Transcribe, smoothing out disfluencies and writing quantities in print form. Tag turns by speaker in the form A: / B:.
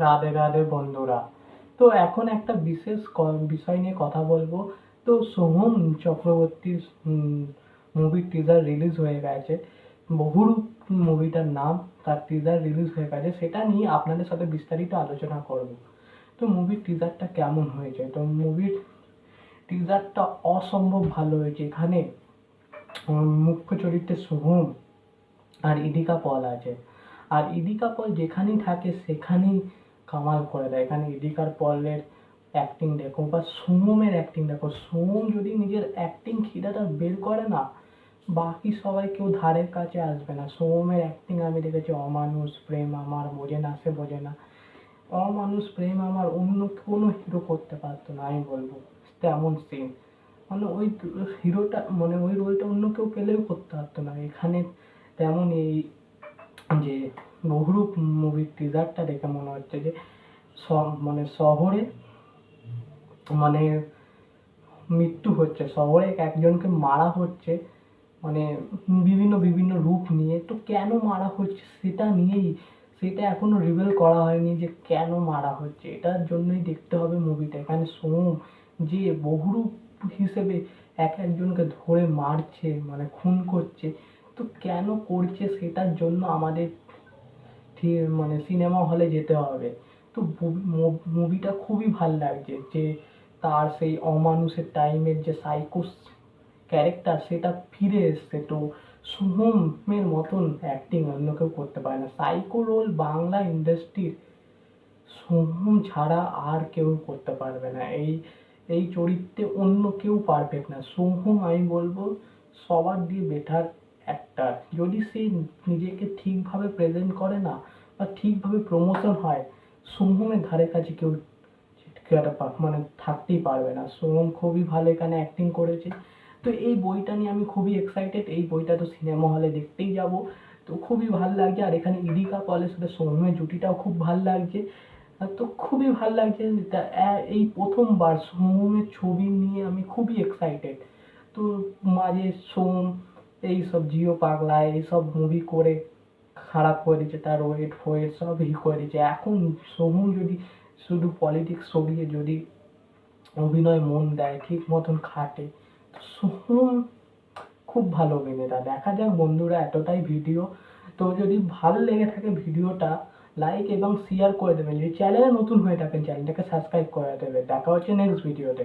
A: রাধে রাধে বন্ধুরা। তো এখন একটা বিশেষ বিষয় নিয়ে কথা বলবো। তো সোহম চক্রবর্তীর মুভির টিজার রিলিজ হয়ে গেছে। বহুরূপ মুভিটার নাম, তার টিজার রিলিজ হয়ে গেছে, সেটা নিয়ে আপনাদের সাথে বিস্তারিত আলোচনা করব। তো মুভির টিজারটা কেমন হয়েছে? তো মুভির টিজারটা অসম্ভব ভালো হয়েছে। এখানে মুখ্য চরিত্রে সোহম আর ইদিকা পল আছে। আর ইদিকা পল যেখানেই থাকে সেখানেই কামাল করে দেয়। এখানে ইদিকার পলের অ্যাক্টিং দেখো বা সোহমের অ্যাক্টিং দেখো। সোহম যদি নিজের অ্যাক্টিং খিদাটা বের করে না, বাকি সবাই কেউ ধারের কাছে আসবে না। সোহমের অ্যাক্টিং আমি দেখেছি, অমানুষ, প্রেম আমার, বোঝে না সে বোঝে না, অমানুষ, প্রেম আমার অন্য কোনো হিরো করতে পারতো না আমি বলবো। তেমন সিন, মানে ওই হিরোটা, মানে ওই রোলটা অন্য কেউ পেলেও করতে পারতো না এখানে। তেমন এই যে বহুরূপ মুভির টিজারটা দেখে মনে হচ্ছে যে মানে শহরে, মানে মৃত্যু হচ্ছে, শহরে একজনকে মারা হচ্ছে, মানে বিভিন্ন বিভিন্ন রূপ নিয়ে। তো কেন মারা হচ্ছে সেটা নিয়েই, সেটা এখনো রিভিল করা হয়নি যে কেন মারা হচ্ছে। এটার জন্যই দেখতে হবে মুভিটা। এখানে সোম যে বহুরূপ হিসেবে এক একজনকে ধরে মারছে, মানে খুন করছে, তো কেন করছে সেটার জন্য আমাদের মানে সিনেমা হলে যেতে হবে। তো মুভিটা খুবই ভাল লাগছে যে তার সেই অমানুষের টাইমের যে সাইকো ক্যারেক্টার সেটা ফিরে এসছে। তো সোহমের মতন অ্যাক্টিং অন্য কেউ করতে পারে না। সাইকো রোল বাংলা ইন্ডাস্ট্রির সোহম ছাড়া আর কেউ করতে পারবে না। এই এই চরিত্রে অন্য কেউ পারফেক্ট না। সোহম আমি বলবো সবার দিয়ে বেটার অ্যাক্টার। যদি সে নিজেকে ঠিকভাবে প্রেজেন্ট করে না বা ঠিকভাবে প্রমোশন হয়, সোহমের ধারে কাছে কেউ মানে থাকতেই পারবে না। সোহম খুবই ভালো এখানে অ্যাক্টিং করেছে। তো এই বইটা নিয়ে আমি খুবই এক্সাইটেড। এই বইটা তো সিনেমা হলে দেখতেই যাব। তো খুবই ভালো লাগছে। আর এখানে ইদিকা পলের সাথে সোহমের জুটিটাও খুব ভালো লাগছে। তো খুবই ভালো লাগছে। এই প্রথমবার সোহমের ছবি নিয়ে আমি খুবই এক্সাইটেড। তো মাঝে সোম এইসব জিও পাগলা এইসব মুভি করে খারাপ করে দিচ্ছে, তার ওয়েট ফোয়েট সব করে দিচ্ছে। এখন সোহম যদি শুধু পলিটিক্স সরিয়ে যদি অভিনয় মন দেয়, ঠিক মতন খাটে, তো সোহম খুব ভালো অভিনেতা। দেখা যাক বন্ধুরা, এতটাই ভিডিও। তো যদি ভালো লেগে থাকে ভিডিওটা লাইক এবং শেয়ার করে দেবেন। যদি চ্যানেলে নতুন হয়ে থাকেন চ্যানেলটাকে সাবস্ক্রাইব করে দেবেন। দেখা হচ্ছে নেক্সট ভিডিওতে।